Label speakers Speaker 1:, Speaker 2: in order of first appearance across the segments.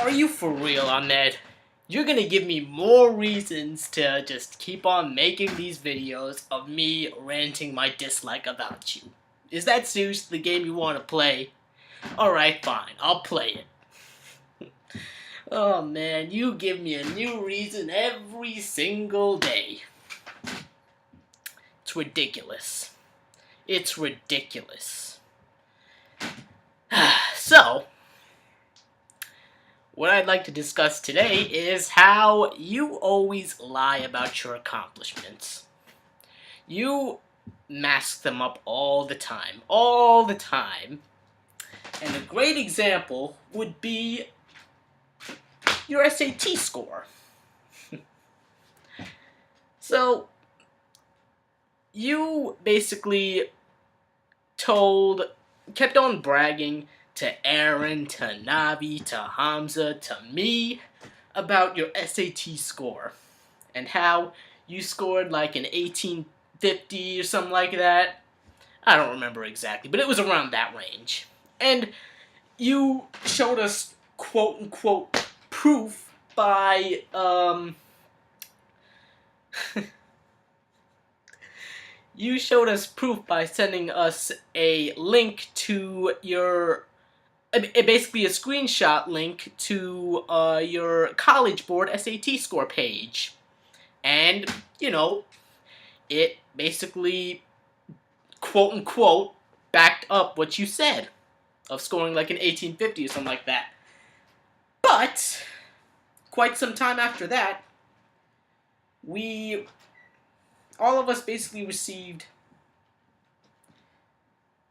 Speaker 1: Are you for real, Ahmed? You're gonna give me more reasons to just keep on making these videos of me ranting my dislike about you. Is that seriously the game you want to play? Alright, fine, I'll play it. Oh man, you give me a new reason every single day. It's ridiculous. It's ridiculous. So, what I'd like to discuss today is how you always lie about your accomplishments. You mask them up all the time. All the time. And a great example would be your SAT score. So, you basically kept on bragging to Aaron, to Navi, to Hamza, to me about your SAT score and how you scored like an 1850 or something like that. I don't remember exactly, but it was around that range. And you showed us quote-unquote proof by, you showed us proof by sending us a link to your, basically a screenshot link to your College Board SAT score page. And, it basically, quote-unquote, backed up what you said of scoring like an 1850 or something like that. But, quite some time after that, all of us basically received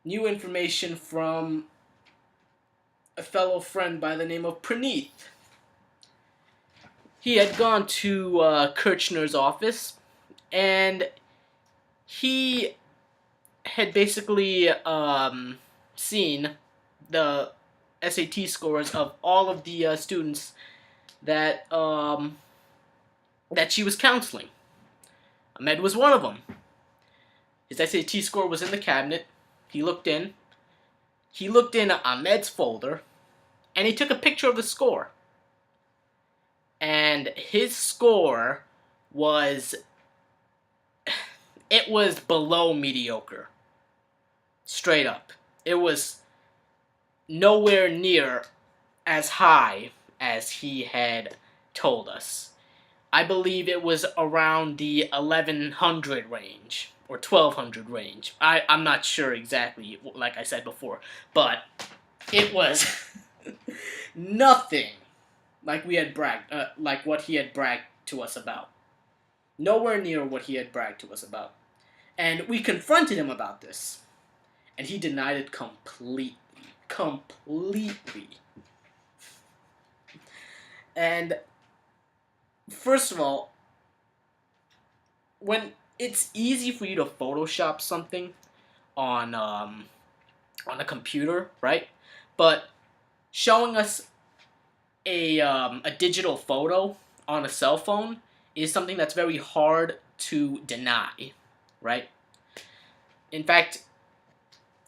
Speaker 1: new information from a fellow friend by the name of Praneeth. He had gone to Kirchner's office, and he had basically seen the SAT scores of all of the students that she was counseling. Ahmed was one of them. His SAT score was in the cabinet. He looked in Ahmed's folder, and he took a picture of the score. And his score was below mediocre. Straight up. It was nowhere near as high as he had told us. I believe it was around the 1100 range, or 1200 range. I'm not sure exactly, like I said before, but it was nothing like like what he had bragged to us about. Nowhere near what he had bragged to us about. And we confronted him about this, and he denied it completely. Completely. And first of all, when it's easy for you to Photoshop something on a computer, right? But showing us a digital photo on a cell phone is something that's very hard to deny, right? In fact,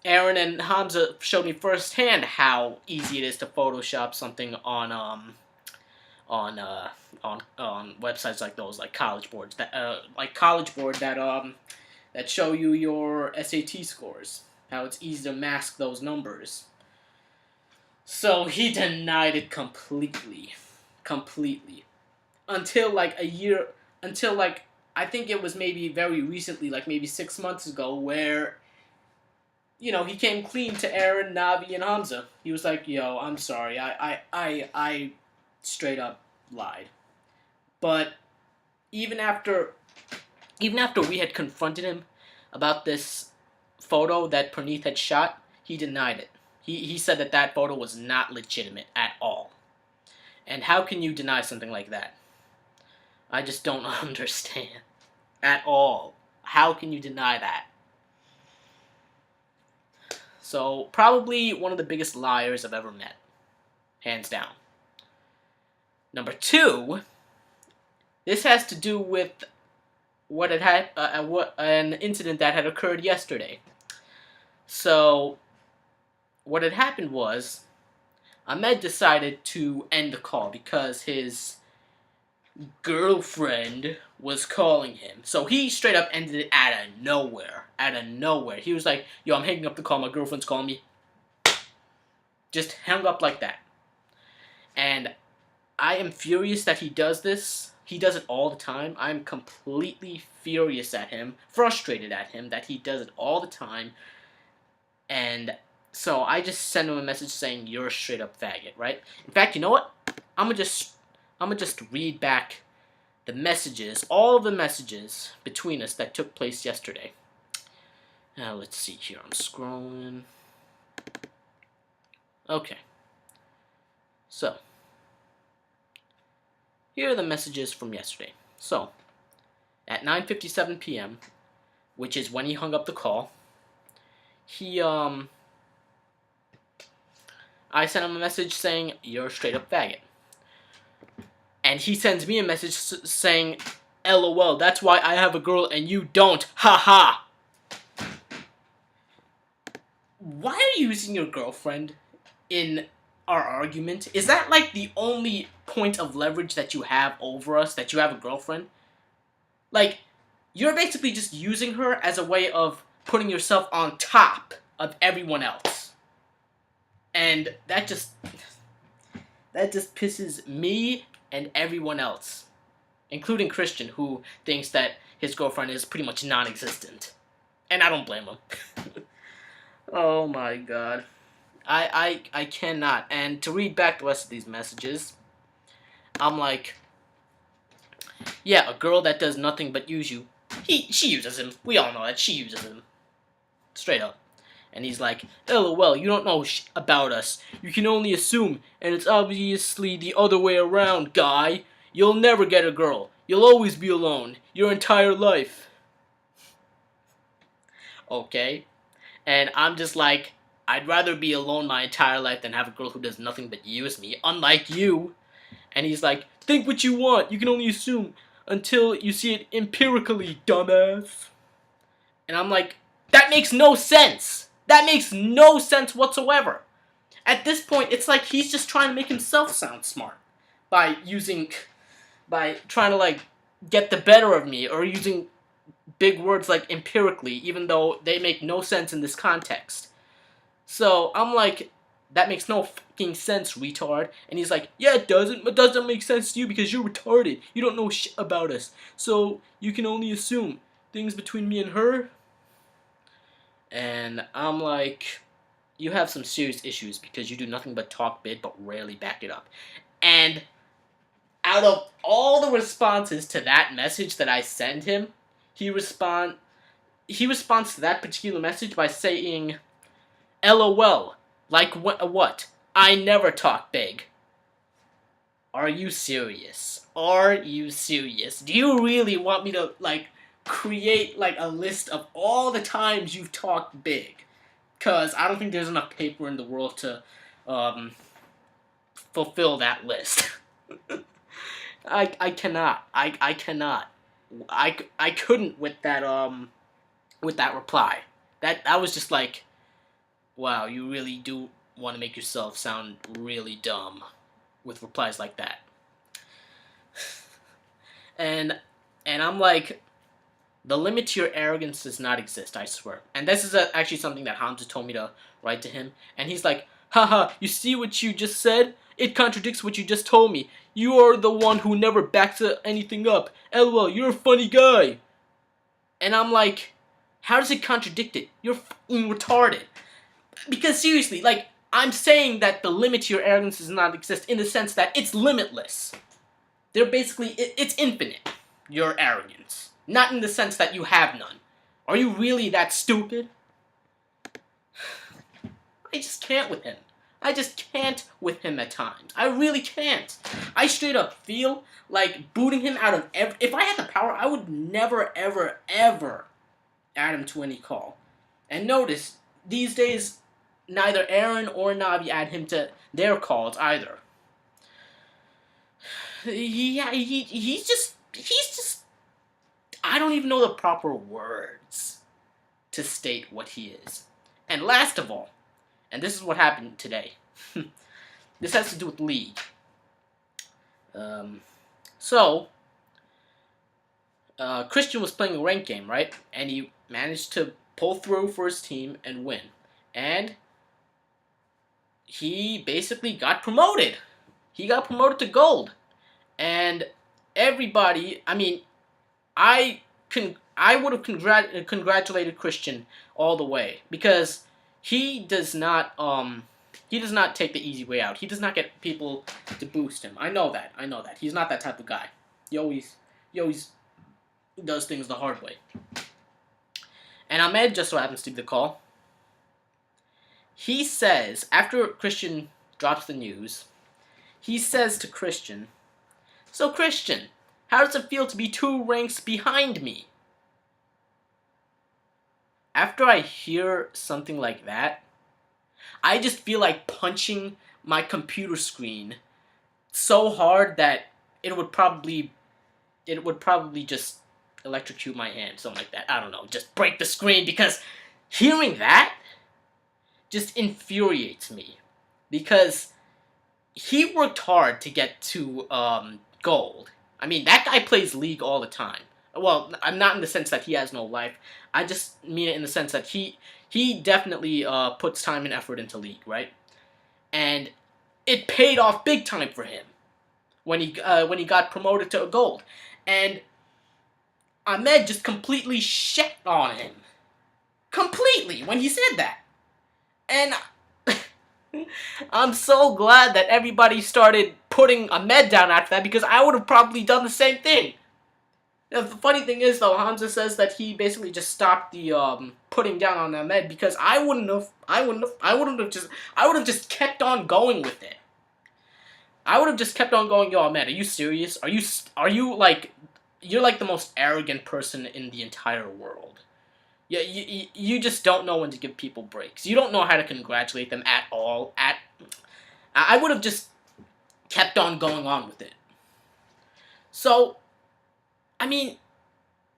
Speaker 1: Aaron and Hamza showed me firsthand how easy it is to Photoshop something on websites like those, like College Boards, that show you your SAT scores. How it's easy to mask those numbers. So he denied it completely. Until I think it was maybe very recently, like maybe 6 months ago, where, he came clean to Aaron, Navi, and Hamza. He was like, yo, I'm sorry, I straight up lied. But even after we had confronted him about this photo that Praneeth had shot, he denied it. He said that photo was not legitimate at all. And how can you deny something like that? I just don't understand. At all. How can you deny that? So, probably one of the biggest liars I've ever met. Hands down. Number 2, this has to do with an incident that had occurred yesterday. So, what had happened was, Ahmed decided to end the call because his girlfriend was calling him. So he straight up ended it out of nowhere. Out of nowhere. He was like, yo, I'm hanging up the call. My girlfriend's calling me. Just hung up like that. And I am furious that he does this. He does it all the time. I'm completely furious at him. Frustrated at him that he does it all the time. And so I just send him a message saying, you're a straight up faggot, right? In fact, you know what? I'm gonna just read back the messages, all of the messages between us that took place yesterday. Now, let's see here. I'm scrolling. Okay. So, here are the messages from yesterday. So, at 9:57 p.m., which is when he hung up the call, I sent him a message saying, you're a straight up faggot. And he sends me a message saying, LOL, that's why I have a girl and you don't. Ha ha. Why are you using your girlfriend in our argument? Is that like the only point of leverage that you have over us, that you have a girlfriend? Like, you're basically just using her as a way of putting yourself on top of everyone else. And that just pisses me and everyone else, including Christian, who thinks that his girlfriend is pretty much non-existent. And I don't blame him. Oh my god. I cannot. And to read back the rest of these messages, I'm like, yeah, a girl that does nothing but use you. She uses him. We all know that. She uses him. Straight up. And he's like, LOL, you don't know about us. You can only assume, and it's obviously the other way around, guy. You'll never get a girl. You'll always be alone. Your entire life. Okay? And I'm just like, I'd rather be alone my entire life than have a girl who does nothing but use me, unlike you. And he's like, think what you want. You can only assume until you see it empirically, dumbass. And I'm like, that makes no sense. That makes no sense whatsoever. At this point, it's like he's just trying to make himself sound smart by trying to like get the better of me, or using big words like empirically, even though they make no sense in this context. So I'm like, that makes no fucking sense, retard. And he's like, yeah, it doesn't. It doesn't make sense to you because you're retarded. You don't know shit about us. So you can only assume things between me and her. And I'm like, you have some serious issues because you do nothing but talk big but rarely back it up. And out of all the responses to that message that I send him, he responds to that particular message by saying, LOL, like what? I never talk big. Are you serious? Are you serious? Do you really want me to, like, create, like, a list of all the times you've talked big? Because I don't think there's enough paper in the world to, fulfill that list. I cannot. I cannot. I couldn't with that reply. That was just like, wow, you really do want to make yourself sound really dumb with replies like that. And I'm like, the limit to your arrogance does not exist, I swear. And this is actually something that Hamza told me to write to him. And he's like, haha, you see what you just said? It contradicts what you just told me. You are the one who never backs anything up. LOL, you're a funny guy. And I'm like, how does it contradict it? You're fucking retarded. Because seriously, like, I'm saying that the limit to your arrogance does not exist in the sense that it's limitless. They're basically, it's infinite, your arrogance. Not in the sense that you have none. Are you really that stupid? I just can't with him. I just can't with him at times. I really can't. I straight up feel like booting him out of if I had the power, I would never, ever, ever add him to any call. And notice, these days, neither Aaron or Navi add him to their calls either. He's just, I don't even know the proper words to state what he is. And last of all, and this is what happened today. This has to do with League. So, Christian was playing a ranked game, right? And he managed to pull through for his team and win. And he basically got promoted. He got promoted to gold. And everybody, I mean, I would have congratulated Christian all the way, because he does not take the easy way out. He does not get people to boost him. I know that. He's not that type of guy. He always does things the hard way. And Ahmed just so happens to be the call. He says, after Christian drops the news, he says to Christian, "So Christian, how does it feel to be 2 ranks behind me?" After I hear something like that, I just feel like punching my computer screen so hard that it would probably just electrocute my hand, something like that. I don't know, just break the screen, because hearing that just infuriates me, because he worked hard to get to gold. I mean, that guy plays League all the time. Well, I'm not in the sense that he has no life. I just mean it in the sense that he definitely puts time and effort into League, right? And it paid off big time for him when he got promoted to gold. And Ahmed just completely shit on him. Completely, when he said that. And I'm so glad that everybody started putting Ahmed down after that, because I would have probably done the same thing. The funny thing is, though, Hamza says that he basically just stopped the putting down on Ahmed, because I would have just kept on going with it. I would have just kept on going. Yo, Ahmed, are you serious? Are you like, you're like the most arrogant person in the entire world. Yeah, you just don't know when to give people breaks. You don't know how to congratulate them at all. I would have just kept on going on with it. So, I mean,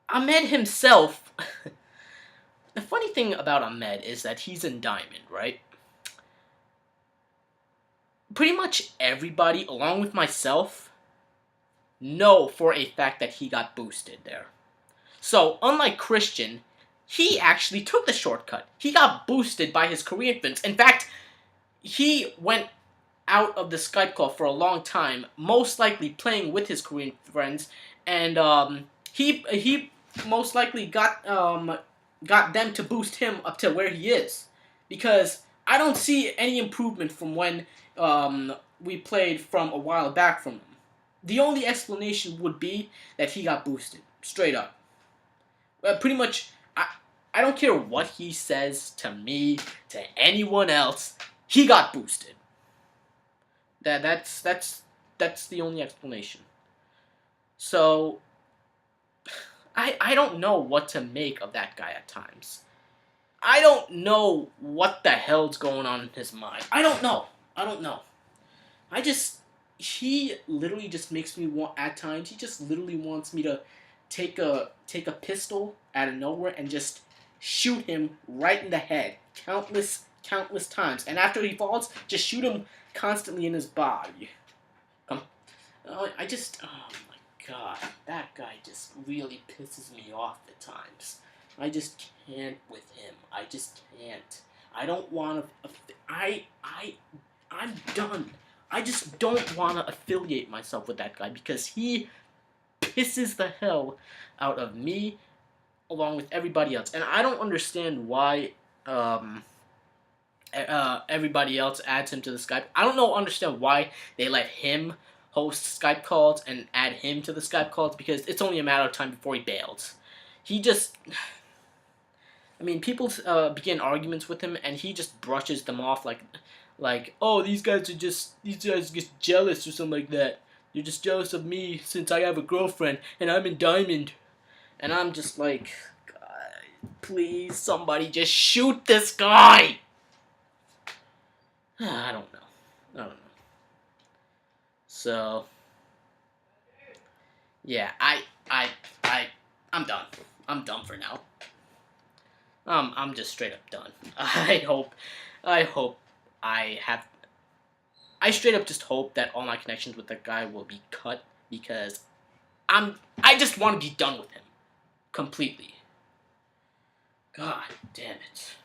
Speaker 1: Ahmed himself, the funny thing about Ahmed is that he's in Diamond, right? Pretty much everybody, along with myself, know for a fact that he got boosted there. So, unlike Christian, he actually took the shortcut. He got boosted by his Korean friends. In fact, he went out of the Skype call for a long time, most likely playing with his Korean friends, and he most likely got them to boost him up to where he is, because I don't see any improvement from when we played from a while back from him. The only explanation would be that he got boosted, straight up. Pretty much, I don't care what he says to me, to anyone else, he got boosted. That's the only explanation. So, I don't know what to make of that guy at times. I don't know what the hell's going on in his mind. I don't know. He literally just makes me want, at times, he just literally wants me to take a pistol out of nowhere and just shoot him right in the head countless times. And after he falls, just shoot him constantly in his body. Oh my god, that guy just really pisses me off at times. I just can't with him. I just can't. I don't want to. I'm done. I just don't want to affiliate myself with that guy, because he pisses the hell out of me along with everybody else. And I don't understand why everybody else adds him to the Skype. I don't understand why they let him host Skype calls and add him to the Skype calls, because it's only a matter of time before he bails. He just... I mean, people begin arguments with him, and he just brushes them off like, oh, these guys just jealous or something like that. They're just jealous of me since I have a girlfriend, and I'm in Diamond. And I'm just like, God, please, somebody just shoot this guy! I don't know. So, yeah, I'm done. I'm done for now. I'm just straight up done. I hope I have I straight up just hope that all my connections with that guy will be cut because I just want to be done with him completely. God damn it.